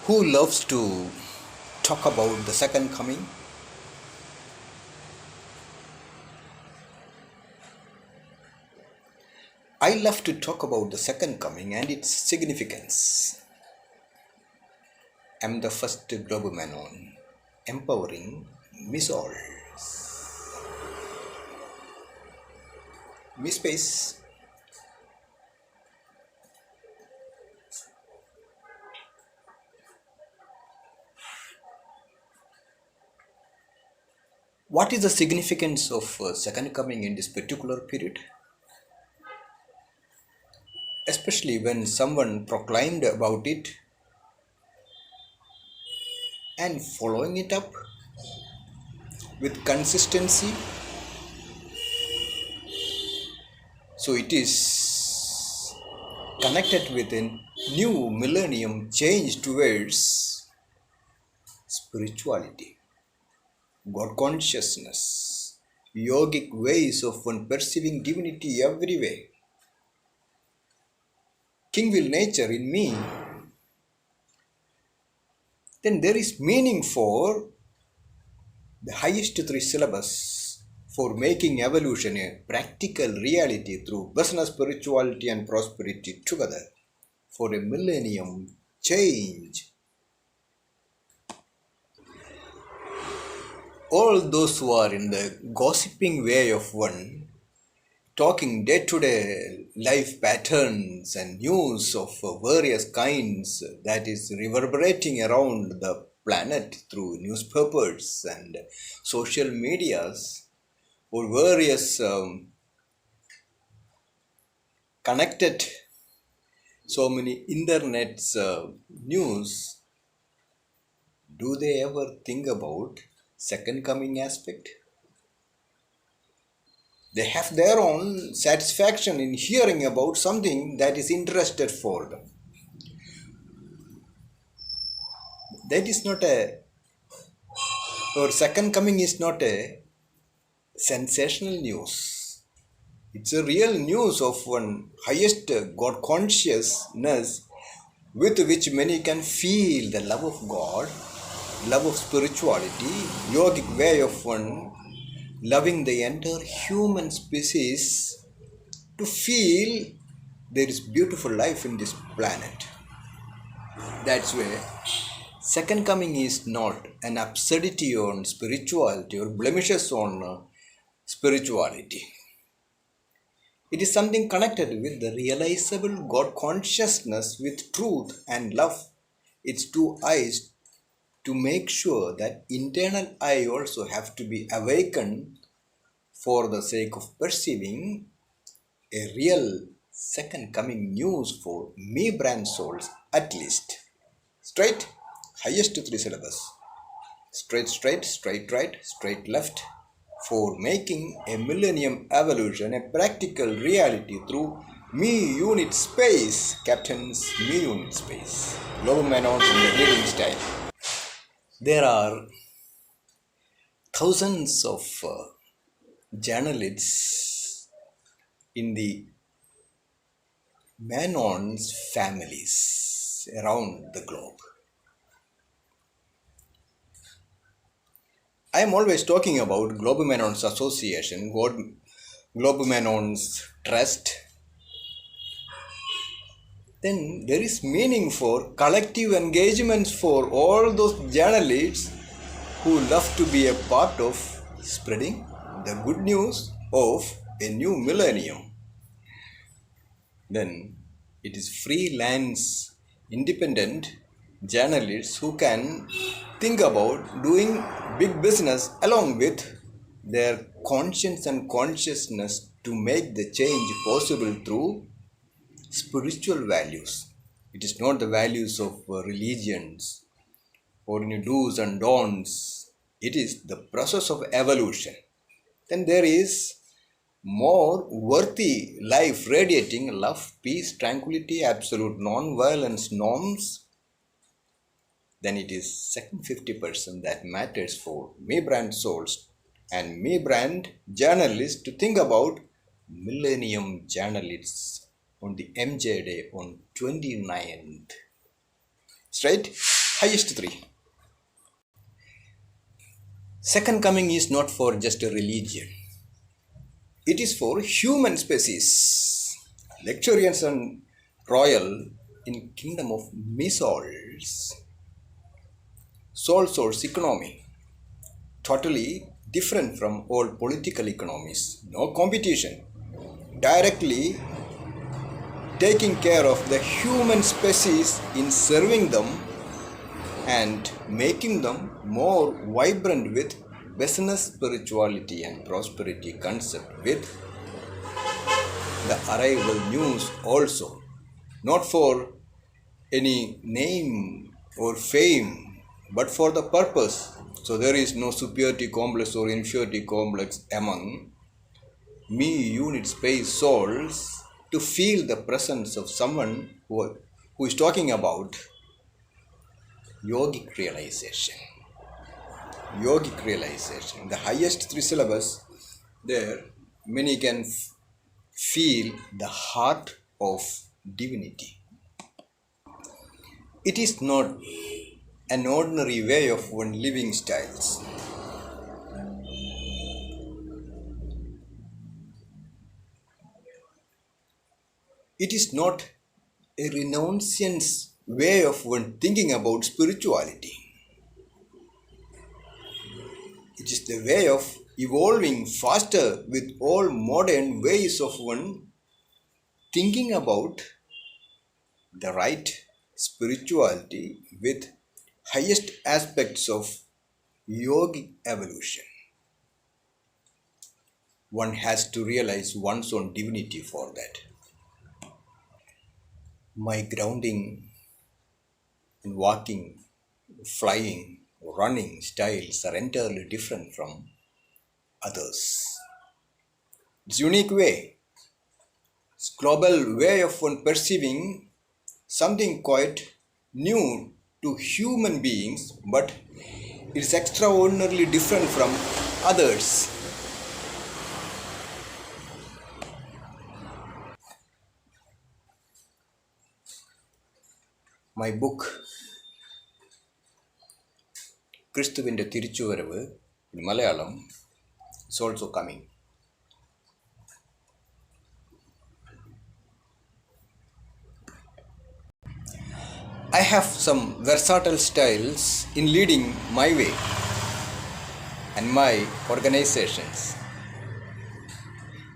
Who loves to talk about the second coming? I love to talk about the second coming and its significance. I'm the first global man on empowering Miss All. Miss Space. What is the significance of second coming in this particular period? Especially when someone proclaimed about it and following it up with consistency. So it is connected with a new millennium change towards spirituality, God consciousness, yogic ways of one perceiving divinity everywhere. King will nature in me, then there is meaning for the highest three syllabus for making evolution a practical reality through business, spirituality, and prosperity together for a millennium change. All those who are in the gossiping way of one, talking day to day life patterns and news of various kinds that is reverberating around the planet through newspapers and social medias or various connected so many internet's news. Do they ever think about second coming aspect? They have their own satisfaction in hearing about something that is interested for them. That is not a, or second coming is not a sensational news. It's a real news of one highest God consciousness with which many can feel the love of God, love of spirituality, yogic way of one loving the entire human species to feel there is beautiful life in this planet. That's where second coming is not an absurdity on spirituality or blemishes on spirituality. It is something connected with the realizable God consciousness with truth and love. Its two eyes to make sure that internal eye also have to be awakened for the sake of perceiving a real second coming news for me brand souls at least. Straight, highest three syllabus. Straight, straight, straight right, straight left. For making a millennium evolution a practical reality through me unit space, Captain's me unit space. Global Manons in the reading style. There are thousands of journalists in the Manons families around the globe. I am always talking about Global Manons Association, Global Manons Trust. Then there is meaning for collective engagements for all those journalists who love to be a part of spreading the good news of a new millennium. Then it is freelance, independent journalists who can think about doing big business along with their conscience and consciousness to make the change possible through spiritual values. It is not the values of religions or any do's and don'ts. It is the process of evolution. Then there is more worthy life radiating love, peace, tranquility, absolute non-violence norms. Then it is second 50% that matters for me brand souls and me brand journalists to think about millennium journalists on the MJ day on 29th. Straight, highest three. Second coming is not for just a religion. It is for human species. Luxurious and royal in kingdom of Mesols. Sole source economy. Totally different from all political economies. No competition. Directly taking care of the human species in serving them and making them more vibrant with business, spirituality and prosperity concept with the arrival news also, not for any name or fame but for the purpose. So there is no superiority complex or inferiority complex among me unit space souls to feel the presence of someone who is talking about yogic realization. Yogic realization, the highest three syllabus, there many can feel the heart of divinity. It is not an ordinary way of one living styles. It is not a renunciance way of one thinking about spirituality. It is the way of evolving faster with all modern ways of one thinking about the right spirituality with highest aspects of yogic evolution. One has to realize one's own divinity for that. My grounding and walking, flying, running styles are entirely different from others. It's a unique way. It's a global way of one perceiving something quite new to human beings, but it's extraordinarily different from others. My book, ക്രിസ്തുവിൻ്റെ തിരിച്ചുവരവ് in Malayalam, is also coming. I have some versatile styles in leading my way and my organizations,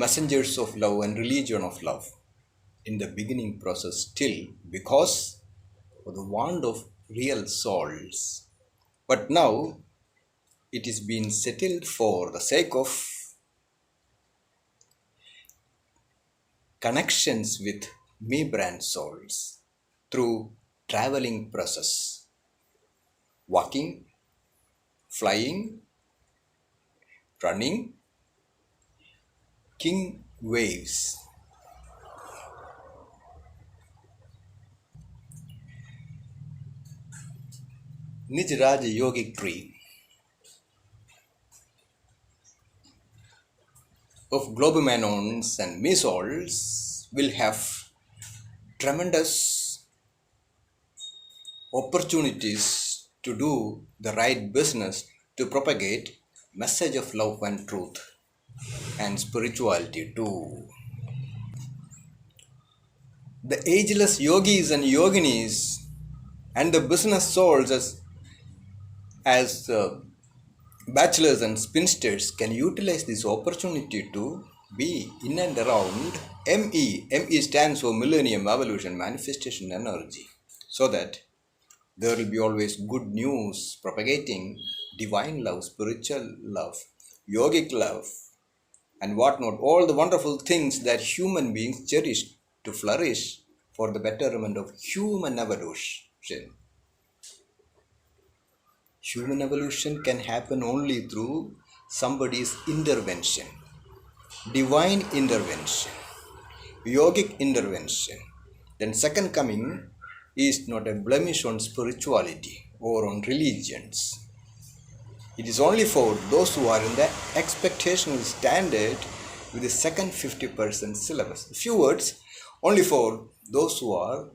Messengers of Love and Religion of Love, in the beginning process still because of the want of real souls. But now it is being settled for the sake of connections with me brand souls through traveling process, walking, flying, running, king waves. Nij Raj Yogic Tree of Globumanons and Mesols will have tremendous opportunities to do the right business to propagate message of love and truth and spirituality too. The ageless yogis and yoginis and the business souls as bachelors and spinsters can utilize this opportunity to be in and around ME. ME stands for Millennium Evolution Manifestation Energy, so that there will be always good news propagating divine love, spiritual love, yogic love, and whatnot, all the wonderful things that human beings cherish to flourish for the betterment of human evolution. Human evolution can happen only through somebody's intervention, divine intervention, yogic intervention. Then second coming is not a blemish on spirituality or on religions. It is only for those who are in the expectational standard with the second 50% syllabus. A few words, only for those who are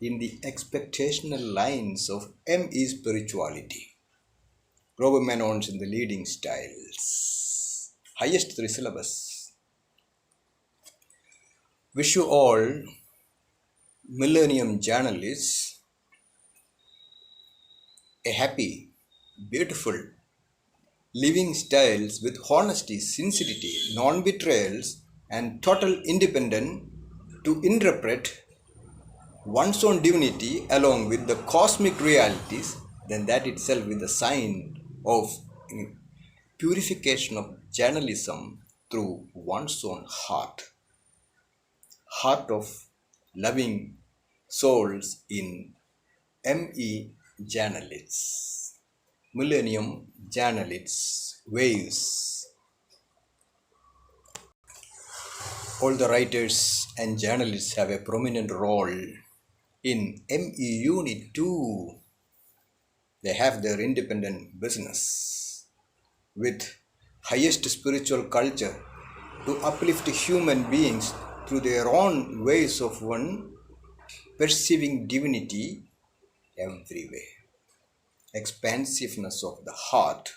in the expectational lines of ME spirituality. Global Menons in the leading styles. Highest three syllabus. Wish you all millennium journalists a happy, beautiful living styles with honesty, sincerity, non-betrayals, and total independence to interpret one's own divinity along with the cosmic realities, then that itself is the sign of purification of journalism through one's own heart of loving souls in ME journalists, Millennium journalists, waves. All the writers and journalists have a prominent role in ME Unit 2. They have their independent business with highest spiritual culture to uplift human beings through their own ways of one perceiving divinity everywhere. Expansiveness of the heart